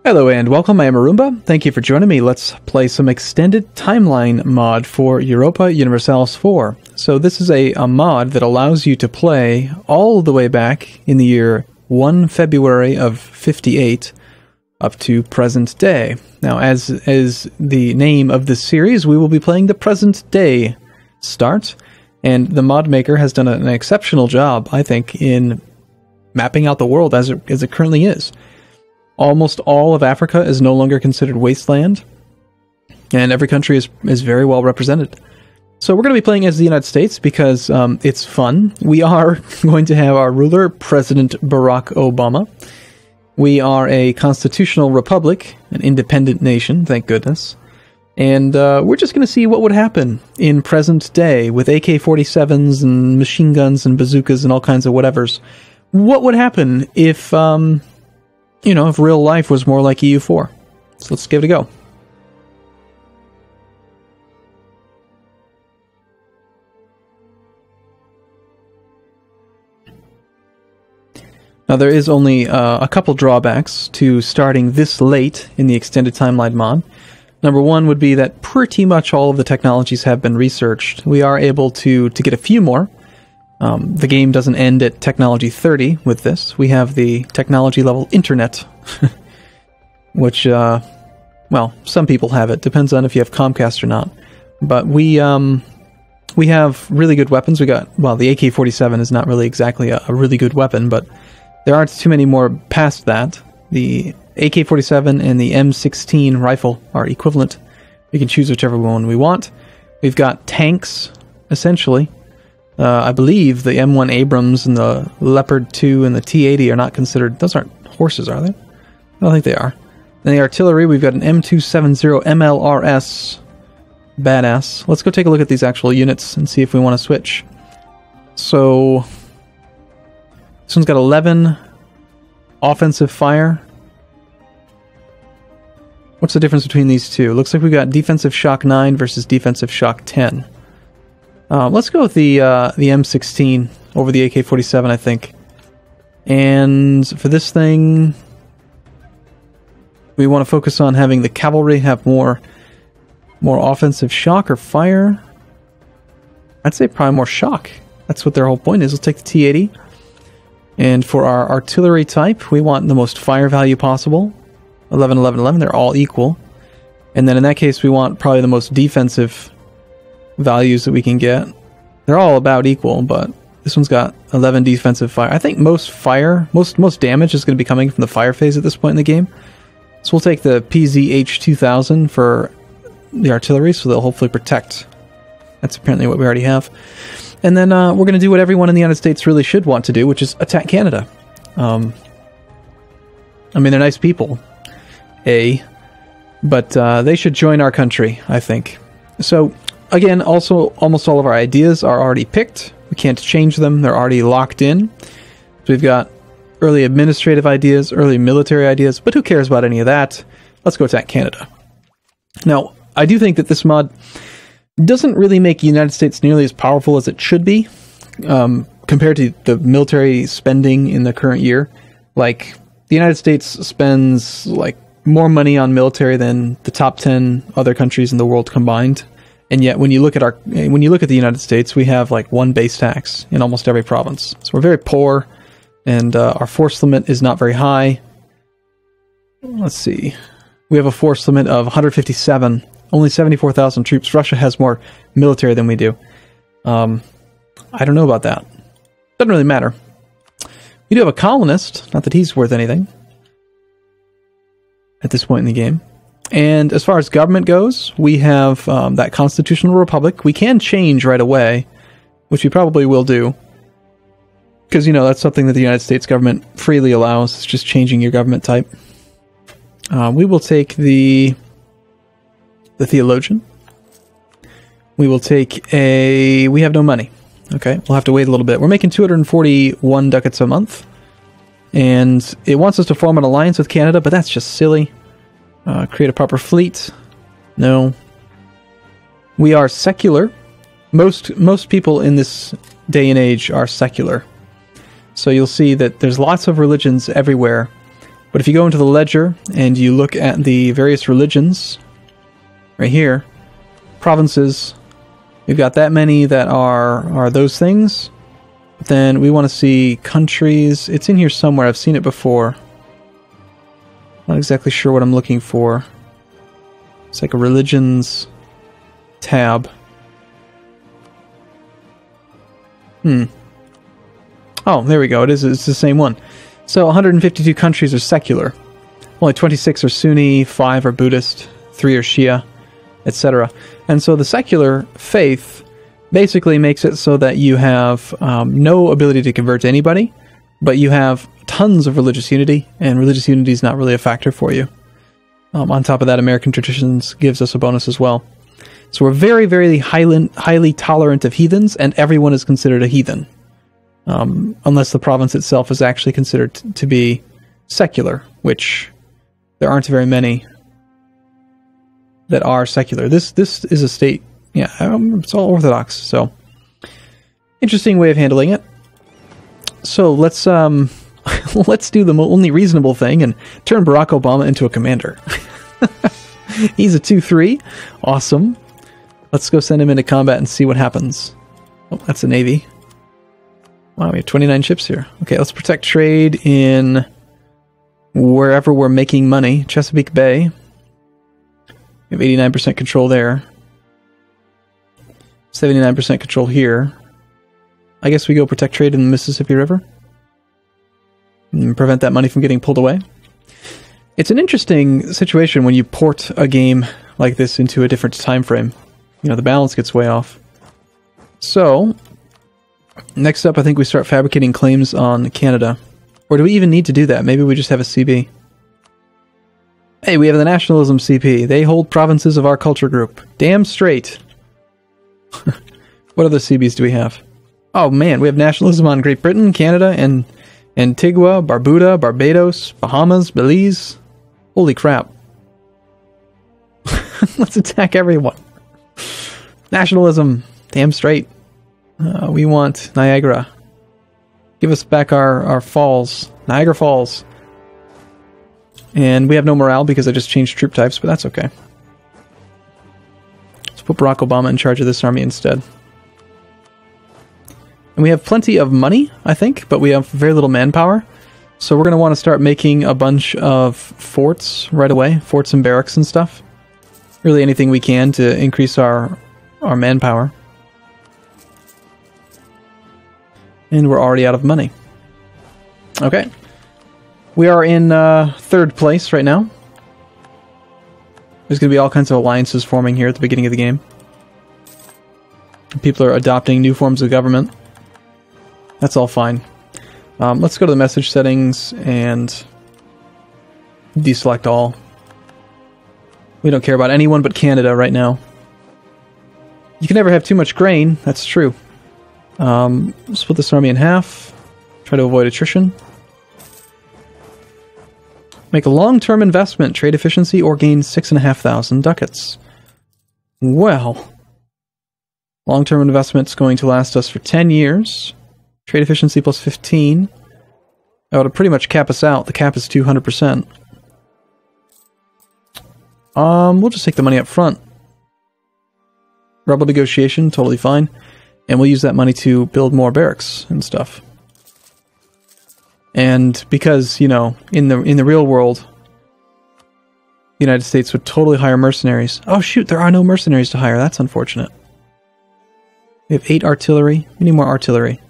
Hello and welcome, I am Arumba. Thank you for joining me. Let's play some extended timeline mod for Europa Universalis IV. So this is a mod that allows you to play all the way back in the year 1 February of 58 up to present day. Now, as is the name of this series, we will be playing the present day start, and the mod maker has done an exceptional job, I think, in mapping out the world as it currently is. Almost all of Africa is no longer considered wasteland, and every country is very well represented. So we're going to be playing as the United States because it's fun. We are going to have our ruler, President Barack Obama. We are a constitutional republic, an independent nation, thank goodness. And we're just going to see what would happen in present day with AK-47s and machine guns and bazookas and all kinds of whatevers. What would happen if... if real life was more like EU4. So let's give it a go. Now there is only a couple drawbacks to starting this late in the extended timeline mod. Number one would be that pretty much all of the technologies have been researched. We are able to get a few more. The game doesn't end at technology 30 with this. We have the technology level internet, which, well, some people have it. Depends on if you have Comcast or not. But we have really good weapons. We got, well, the AK-47 is not really exactly a really good weapon, but there aren't too many more past that. The AK-47 and the M16 rifle are equivalent. We can choose whichever one we want. We've got tanks, essentially. I believe the M1 Abrams and the Leopard 2 and the T-80 are not considered... Those aren't horses, are they? I don't think they are. And the artillery, we've got an M270 MLRS. Badass. Let's go take a look at these actual units and see if we want to switch. So... this one's got 11 offensive fire. What's the difference between these two? Looks like we've got defensive shock 9 versus defensive shock 10. Let's go with the M16 over the AK-47, I think. And for this thing, we want to focus on having the cavalry have more offensive shock or fire. I'd say probably more shock. That's what their whole point is. Let's take the T-80. And for our artillery type, we want the most fire value possible. 11, 11, 11. They're all equal. And then in that case, we want probably the most defensive values that we can get. They're all about equal, but this one's got 11 defensive fire. I think most damage is going to be coming from the fire phase at this point in the game. So we'll take the PZH-2000 for the artillery, so they'll hopefully protect. That's apparently what we already have. And then we're going to do what everyone in the United States really should want to do, which is attack Canada. I mean, they're nice people, but they should join our country, I think. So... again, also, almost all of our ideas are already picked. We can't change them. They're already locked in. So we've got early administrative ideas, early military ideas, but who cares about any of that? Let's go attack Canada. Now, I do think that this mod doesn't really make the United States nearly as powerful as it should be, compared to the military spending in the current year. Like, the United States spends, like, more money on military than the top 10 other countries in the world combined. And yet, when you look at the United States, we have like one base tax in almost every province. So we're very poor, and our force limit is not very high. Let's see, we have a force limit of 157, only 74,000 troops. Russia has more military than we do. I don't know about that. Doesn't really matter. We do have a colonist. Not that he's worth anything at this point in the game. And as far as government goes, we have that constitutional republic. We can change right away, which we probably will do. Because, that's something that the United States government freely allows. It's just changing your government type. We will take the theologian. We will take we have no money. Okay, we'll have to wait a little bit. We're making 241 ducats a month. And it wants us to form an alliance with Canada, but that's just silly. Create a proper fleet. No. We are secular. Most people in this day and age are secular. So you'll see that there's lots of religions everywhere, But if you go into the ledger and you look at the various religions, right here, provinces, we've got that many that are those things. But then we want to see countries. It's in here somewhere. I've seen it before. Not exactly sure what I'm looking for. It's like a religions tab. Oh, there we go. It is. It's the same one. So 152 countries are secular. Only 26 are Sunni, 5 are Buddhist, 3 are Shia, etc. And so the secular faith basically makes it so that you have no ability to convert to anybody, but you have tons of religious unity, and religious unity is not really a factor for you. On top of that, American traditions gives us a bonus as well. So we're very, very highly tolerant of heathens, and everyone is considered a heathen. Unless the province itself is actually considered to be secular, which there aren't very many that are secular. This is a state, yeah, it's all Orthodox, so interesting way of handling it. So let's let's do the only reasonable thing and turn Barack Obama into a commander. He's a 2-3, awesome. Let's go send him into combat and see what happens. Oh, that's a navy. Wow, we have 29 ships here. Okay, let's protect trade in wherever we're making money. Chesapeake Bay. We have 89% control there. 79% control here. I guess we go protect trade in the Mississippi River. And prevent that money from getting pulled away. It's an interesting situation when you port a game like this into a different time frame. You know, the balance gets way off. So next up, I think we start fabricating claims on Canada. Or do we even need to do that? Maybe we just have a CB. Hey, we have the Nationalism CP. They hold provinces of our culture group. Damn straight. What other CBs do we have? Oh man, we have nationalism on Great Britain, Canada, and Antigua, Barbuda, Barbados, Bahamas, Belize. Holy crap. Let's attack everyone. Nationalism. Damn straight. We want Niagara. Give us back our falls. Niagara Falls. And we have no morale because I just changed troop types, but that's okay. Let's put Barack Obama in charge of this army instead. And we have plenty of money, I think, but we have very little manpower. So we're going to want to start making a bunch of forts right away. Forts and barracks and stuff. Really anything we can to increase our manpower. And we're already out of money. Okay. We are in third place right now. There's going to be all kinds of alliances forming here at the beginning of the game. People are adopting new forms of government. That's all fine. Let's go to the message settings and deselect all. We don't care about anyone but Canada right now. You can never have too much grain, that's true. Split this army in half. Try to avoid attrition. Make a long-term investment, trade efficiency, or gain 6,500 ducats. Well, long-term investment's going to last us for 10 years. Trade efficiency plus 15. That would pretty much cap us out. The cap is 200%. We'll just take the money up front. Rebel negotiation, totally fine. And we'll use that money to build more barracks and stuff. And because, you know, in the real world, the United States would totally hire mercenaries. Oh shoot, there are no mercenaries to hire. That's unfortunate. We have 8 artillery. We need more artillery.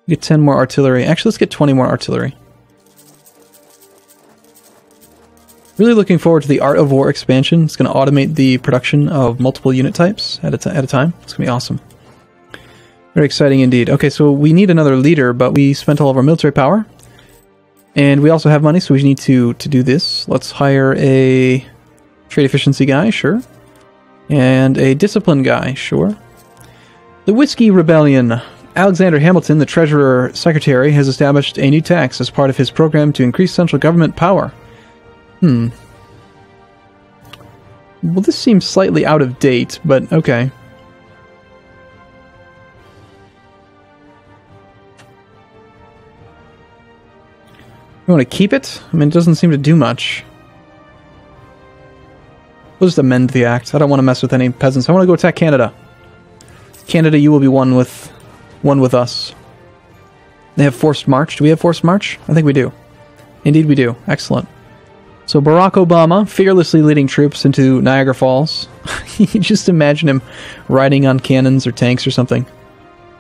We get 10 more artillery. Actually, let's get 20 more artillery. Really looking forward to the Art of War expansion. It's going to automate the production of multiple unit types at a time. It's going to be awesome. Very exciting indeed. Okay, so we need another leader, but we spent all of our military power. And we also have money, so we need to do this. Let's hire a trade efficiency guy, sure. And a discipline guy, sure. The Whiskey Rebellion. Alexander Hamilton, the Treasurer Secretary, has established a new tax as part of his program to increase central government power. Well, this seems slightly out of date, but okay. You want to keep it? I mean, it doesn't seem to do much. We'll just amend the act. I don't want to mess with any peasants. I want to go attack Canada. Canada, you will be one with us. They have forced march. Do we have forced march? I think we do. Indeed we do. Excellent. So Barack Obama fearlessly leading troops into Niagara Falls. You can just imagine him riding on cannons or tanks or something.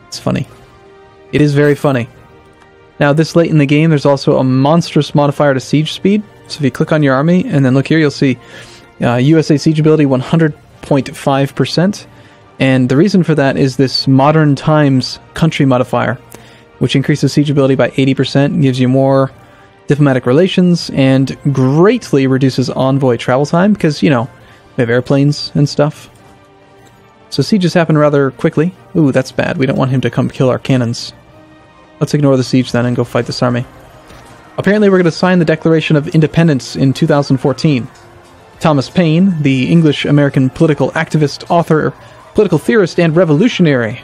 It's funny. It is very funny. Now, this late in the game, there's also a monstrous modifier to siege speed. So if you click on your army, and then look here, you'll see USA siege ability 100.5%. And the reason for that is this modern times country modifier, which increases siege ability by 80%, gives you more diplomatic relations, and greatly reduces envoy travel time, because, you know, we have airplanes and stuff. So sieges happen rather quickly. Ooh, that's bad. We don't want him to come kill our cannons. Let's ignore the siege then and go fight this army. Apparently we're going to sign the Declaration of Independence in 2014. Thomas Paine, the English-American political activist, author, political theorist, and revolutionary.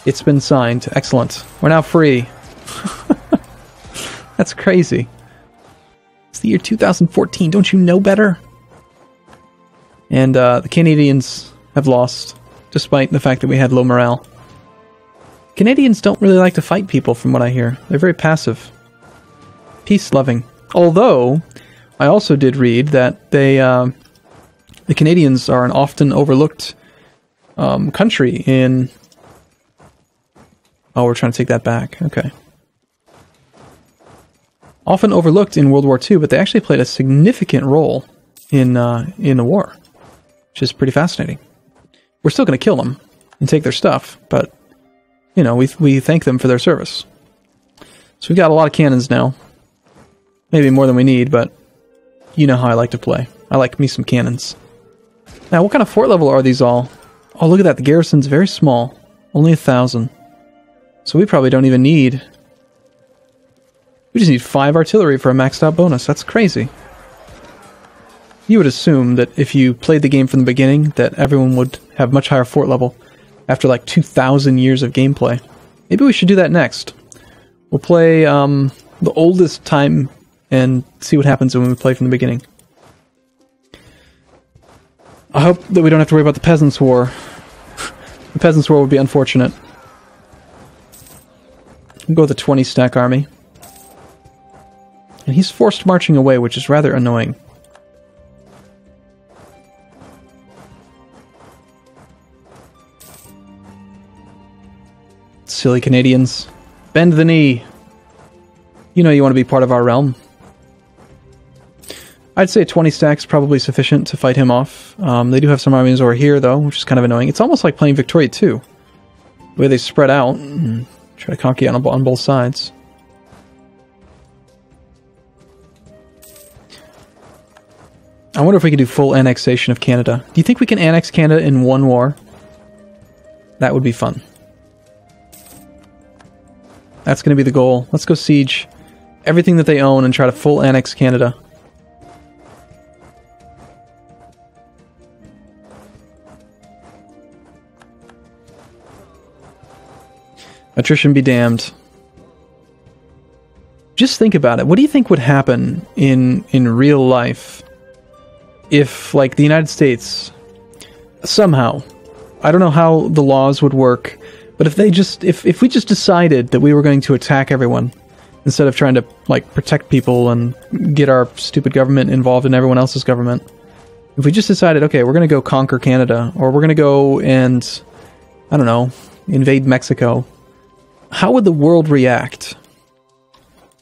It's been signed. Excellent. We're now free. That's crazy. It's the year 2014. Don't you know better? And the Canadians have lost, despite the fact that we had low morale. Canadians don't really like to fight people, from what I hear. They're very passive. Peace-loving. Although, I also did read that the Canadians are an often overlooked country in... Oh, we're trying to take that back. Okay. Often overlooked in World War II, but they actually played a significant role in the war, which is pretty fascinating. We're still going to kill them and take their stuff, but, you know, we thank them for their service. So we've got a lot of cannons now. Maybe more than we need, but you know how I like to play. I like me some cannons. Now, what kind of fort level are these all? Oh, look at that. The garrison's very small. Only 1,000. So we probably don't even need... We just need 5 artillery for a maxed out bonus. That's crazy. You would assume that if you played the game from the beginning, that everyone would have much higher fort level after like 2,000 years of gameplay. Maybe we should do that next. We'll play the oldest time and see what happens when we play from the beginning. I hope that we don't have to worry about the Peasants' War. The Peasants' War would be unfortunate. We'll go with the 20 stack army. And he's forced marching away, which is rather annoying. Silly Canadians. Bend the knee. You know you want to be part of our realm. I'd say 20 stacks probably sufficient to fight him off. They do have some armies over here, though, which is kind of annoying. It's almost like playing Victoria 2. The way they spread out and try to conquer you on both sides. I wonder if we can do full annexation of Canada. Do you think we can annex Canada in one war? That would be fun. That's going to be the goal. Let's go siege everything that they own and try to full annex Canada. Attrition be damned. Just think about it. What do you think would happen in real life if, like, the United States somehow, I don't know how the laws would work, but if they just, if we just decided that we were going to attack everyone instead of trying to, like, protect people and get our stupid government involved in everyone else's government, if we just decided, okay, we're going to go conquer Canada, or we're going to go and, I don't know, invade Mexico, how would the world react?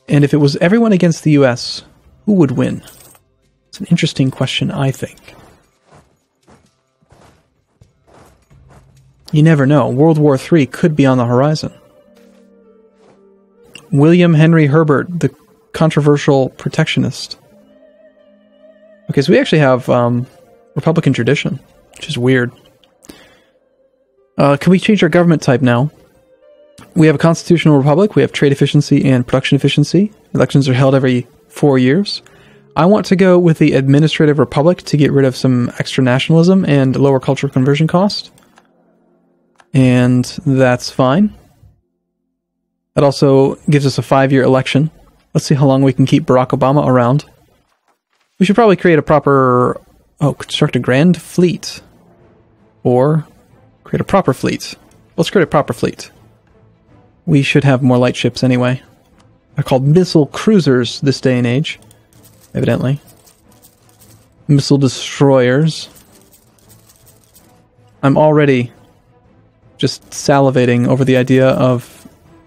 And if it was everyone against the US, who would win? It's an interesting question, I think. You never know. World War III could be on the horizon. William Henry Herbert, the controversial protectionist. Okay, so we actually have Republican tradition, which is weird. Can we change our government type now? We have a constitutional republic, we have trade efficiency and production efficiency. Elections are held every 4 years. I want to go with the administrative republic to get rid of some extra nationalism and lower cultural conversion cost. And that's fine. That also gives us a 5-year election Let's see how long we can keep Barack Obama around. We should probably create a proper... Oh, construct a grand fleet. Or create a proper fleet. Let's create a proper fleet. We should have more light ships anyway. They're called missile cruisers this day and age, evidently. Missile destroyers. I'm already just salivating over the idea of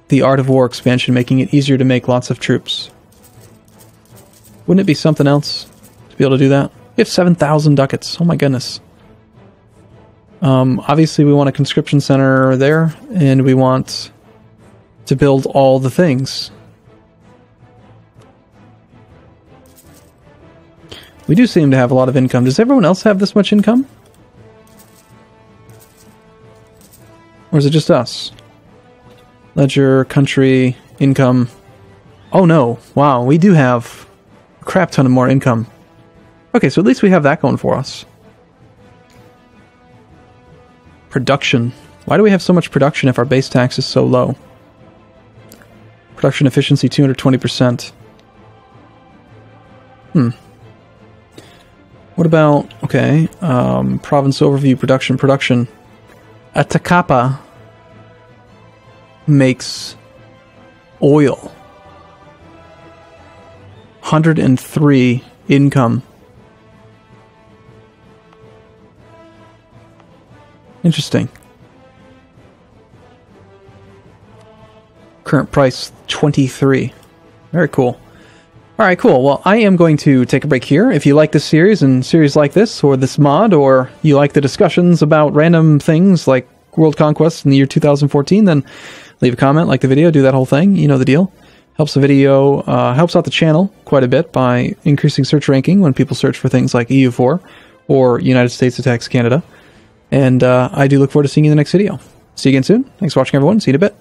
the Art of War expansion making it easier to make lots of troops. Wouldn't it be something else to be able to do that? We have 7,000 ducats. Oh my goodness. Obviously we want a conscription center there, and we want to build all the things. We do seem to have a lot of income. Does everyone else have this much income? Or is it just us? Ledger, country, income. Oh no. Wow, we do have a crap ton of more income. Okay, so at least we have that going for us. Production. Why do we have so much production if our base tax is so low? Production efficiency 220%. What about, okay, province overview, production. Atacapa makes oil. 103 income. Interesting. Current price 23. Very cool. Alright, cool. Well, I am going to take a break here. If you like this series and series like this, or this mod, or you like the discussions about random things like World Conquest in the year 2014, then leave a comment, like the video, do that whole thing. You know the deal. Helps the video, helps out the channel quite a bit by increasing search ranking when people search for things like EU4 or United States attacks Canada. And I do look forward to seeing you in the next video. See you again soon. Thanks for watching, everyone. See you in a bit.